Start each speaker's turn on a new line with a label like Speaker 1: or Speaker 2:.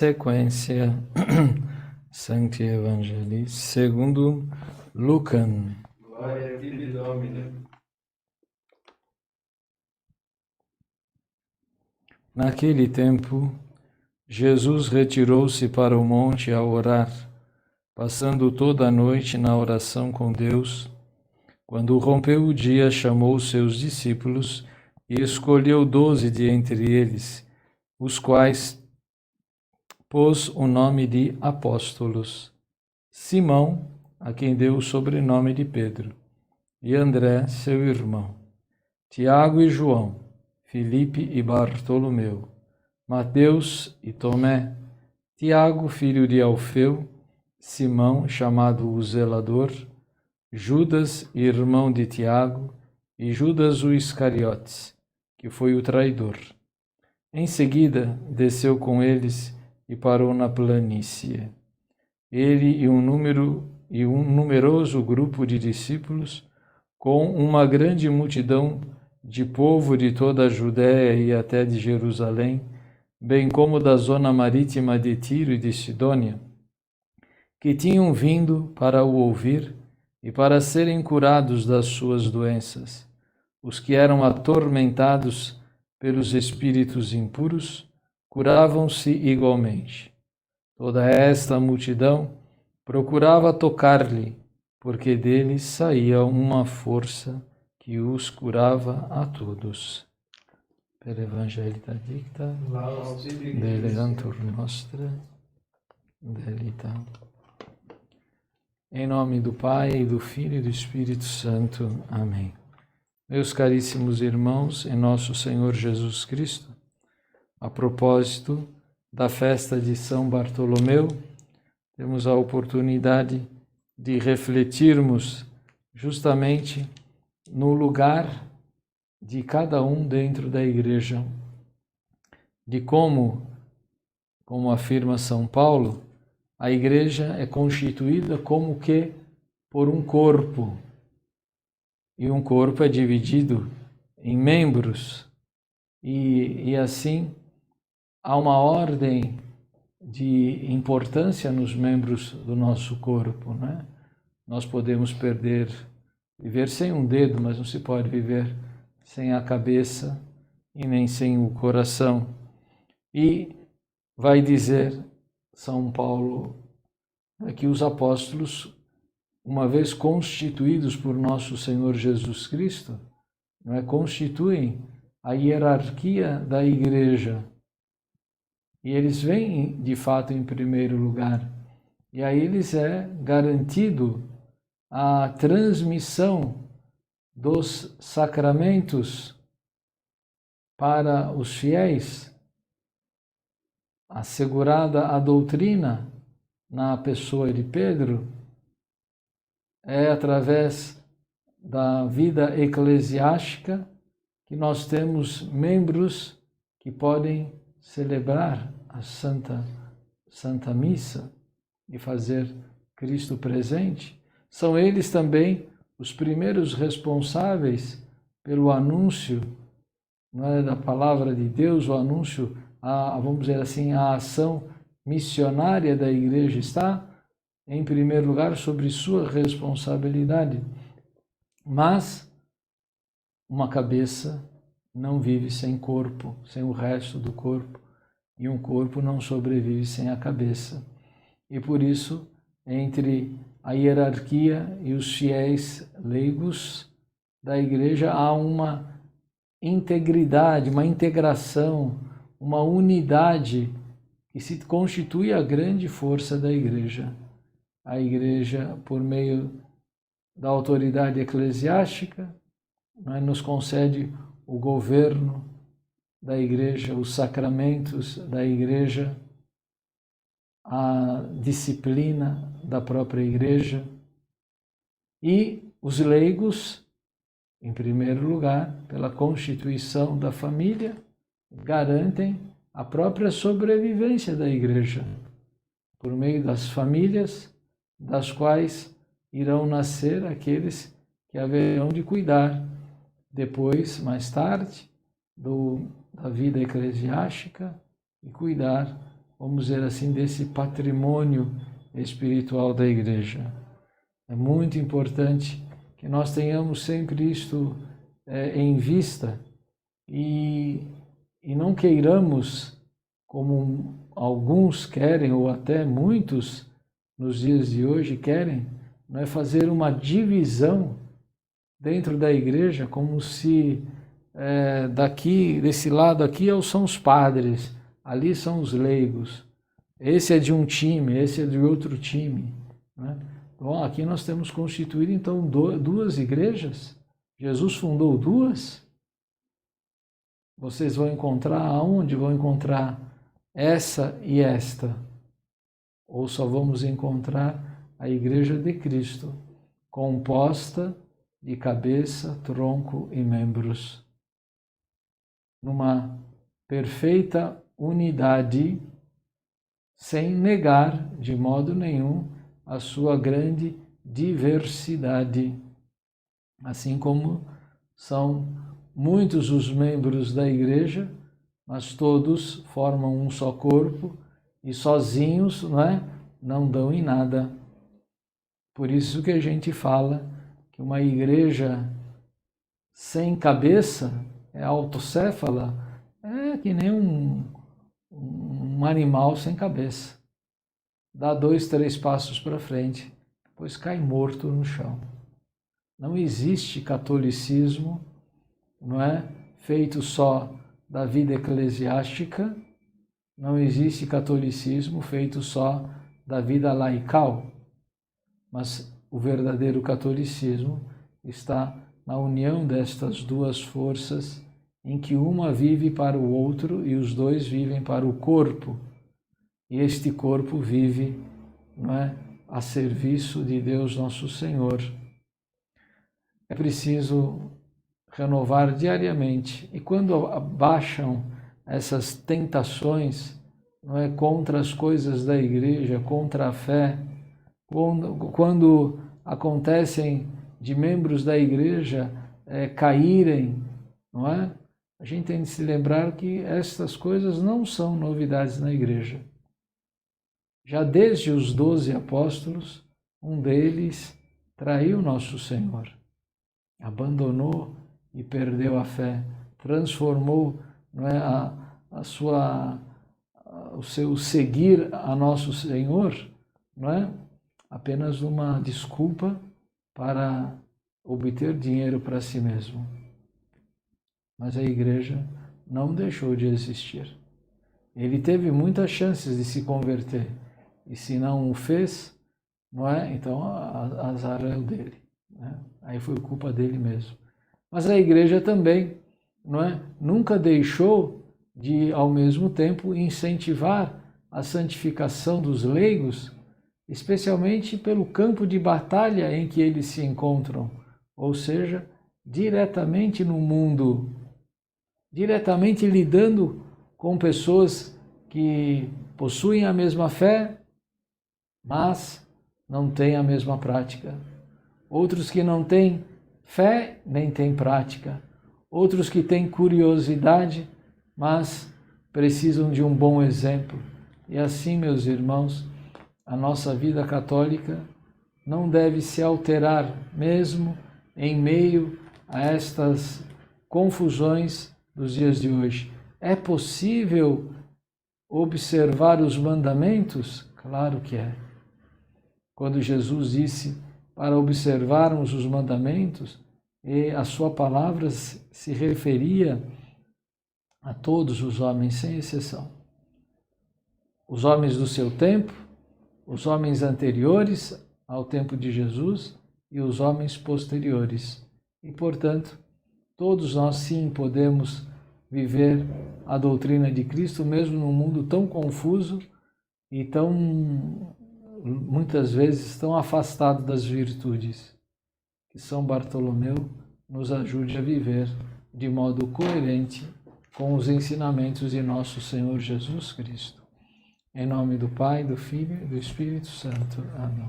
Speaker 1: Sequência Sancti Evangelii segundo Lucan.
Speaker 2: Glória a Tibi, Domine.
Speaker 1: Naquele tempo, Jesus retirou-se para o monte a orar, passando toda a noite na oração com Deus. Quando rompeu o dia, chamou seus discípulos e escolheu 12 de entre eles, os quais pôs o nome de apóstolos: Simão, a quem deu o sobrenome de Pedro, e André, seu irmão, Tiago e João, Filipe e Bartolomeu, Mateus e Tomé, Tiago, filho de Alfeu, Simão, chamado o Zelador, Judas, irmão de Tiago, e Judas o Iscariotes, que foi o traidor. Em seguida, desceu com eles e parou na planície. Ele e um numeroso grupo de discípulos, com uma grande multidão de povo de toda a Judéia e até de Jerusalém, bem como da zona marítima de Tiro e de Sidônia, que tinham vindo para o ouvir e para serem curados das suas doenças. Os que eram atormentados pelos espíritos impuros curavam-se igualmente. Toda esta multidão procurava tocar-lhe, porque dele saía uma força que os curava a todos. Per Evangelii dicta, delegantur nostra, delita. Em nome do Pai, do Filho e do Espírito Santo. Amém. Meus caríssimos irmãos, em nosso Senhor Jesus Cristo, a propósito da festa de São Bartolomeu, temos a oportunidade de refletirmos justamente no lugar de cada um dentro da igreja, de como afirma São Paulo, a igreja é constituída como que por um corpo, e um corpo é dividido em membros, e assim há uma ordem de importância nos membros do nosso corpo, né? Nós podemos viver sem um dedo, mas não se pode viver sem a cabeça e nem sem o coração. E vai dizer São Paulo que os apóstolos, uma vez constituídos por nosso Senhor Jesus Cristo, não é, constituem a hierarquia da igreja. E eles vêm, de fato, em primeiro lugar. E a eles é garantido a transmissão dos sacramentos para os fiéis, assegurada a doutrina na pessoa de Pedro, é através da vida eclesiástica que nós temos membros que podem celebrar a Santa Missa e fazer Cristo presente. São eles também os primeiros responsáveis pelo anúncio, não é, da palavra de Deus, o anúncio, vamos dizer assim, a ação missionária da igreja está, em primeiro lugar, sobre sua responsabilidade. Mas uma cabeça não vive sem corpo, sem o resto do corpo, e um corpo não sobrevive sem a cabeça. E por isso, entre a hierarquia e os fiéis leigos da igreja há uma integridade, uma integração, uma unidade que se constitui a grande força da igreja. A igreja, por meio da autoridade eclesiástica, nos concede o governo da igreja, os sacramentos da igreja, a disciplina da própria igreja, e os leigos, em primeiro lugar, pela constituição da família, garantem a própria sobrevivência da igreja, por meio das famílias, das quais irão nascer aqueles que haverão de cuidar depois, mais tarde, da vida eclesiástica e cuidar vamos dizer assim, desse patrimônio espiritual da igreja. É muito importante que nós tenhamos sempre isto em vista e não queiramos, como alguns querem, ou até muitos nos dias de hoje querem, não é fazer uma divisão dentro da igreja, como se desse lado aqui são os padres, ali são os leigos, esse é de um time, esse é de outro time, né? Bom, aqui nós temos constituído então duas igrejas. Jesus fundou duas. Vocês vão encontrar aonde? Vão encontrar essa e esta. Ou só vamos encontrar a igreja de Cristo, composta de cabeça, tronco e membros, numa perfeita unidade, sem negar de modo nenhum a sua grande diversidade, assim como são muitos os membros da igreja, mas todos formam um só corpo e sozinhos, não dão em nada. Por isso que a gente fala que uma igreja sem cabeça, autocéfala, é que nem um animal sem cabeça. Dá 2, 3 passos para frente, depois cai morto no chão. Não existe catolicismo, feito só da vida eclesiástica, não existe catolicismo feito só da vida laical, mas o verdadeiro catolicismo está na união destas duas forças, em que uma vive para o outro e os dois vivem para o corpo. E este corpo vive, a serviço de Deus nosso Senhor. É preciso renovar diariamente. E quando abaixam essas tentações, contra as coisas da igreja, contra a fé, quando acontecem de membros da igreja caírem, a gente tem de se lembrar que estas coisas não são novidades na igreja. Já desde os 12 apóstolos, um deles traiu nosso Senhor, abandonou e perdeu a fé, transformou o seu seguir a nosso Senhor, apenas uma desculpa para obter dinheiro para si mesmo. Mas a igreja não deixou de existir. Ele teve muitas chances de se converter. E se não o fez, então azar é o dele. Aí foi culpa dele mesmo. Mas a igreja também, nunca deixou de, ao mesmo tempo, incentivar a santificação dos leigos, especialmente pelo campo de batalha em que eles se encontram, ou seja, diretamente no mundo, diretamente lidando com pessoas que possuem a mesma fé, mas não têm a mesma prática. Outros que não têm fé, nem têm prática. Outros que têm curiosidade, mas precisam de um bom exemplo. E assim, meus irmãos, a nossa vida católica não deve se alterar, mesmo em meio a estas confusões dos dias de hoje. É possível observar os mandamentos? Claro que é. Quando Jesus disse para observarmos os mandamentos, e a sua palavra se referia a todos os homens, sem exceção. Os homens do seu tempo, os homens anteriores ao tempo de Jesus e os homens posteriores. E, portanto, todos nós sim podemos viver a doutrina de Cristo, mesmo num mundo tão confuso e muitas vezes tão afastado das virtudes. Que São Bartolomeu nos ajude a viver de modo coerente com os ensinamentos de nosso Senhor Jesus Cristo. Em nome do Pai, do Filho e do Espírito Santo. Amém.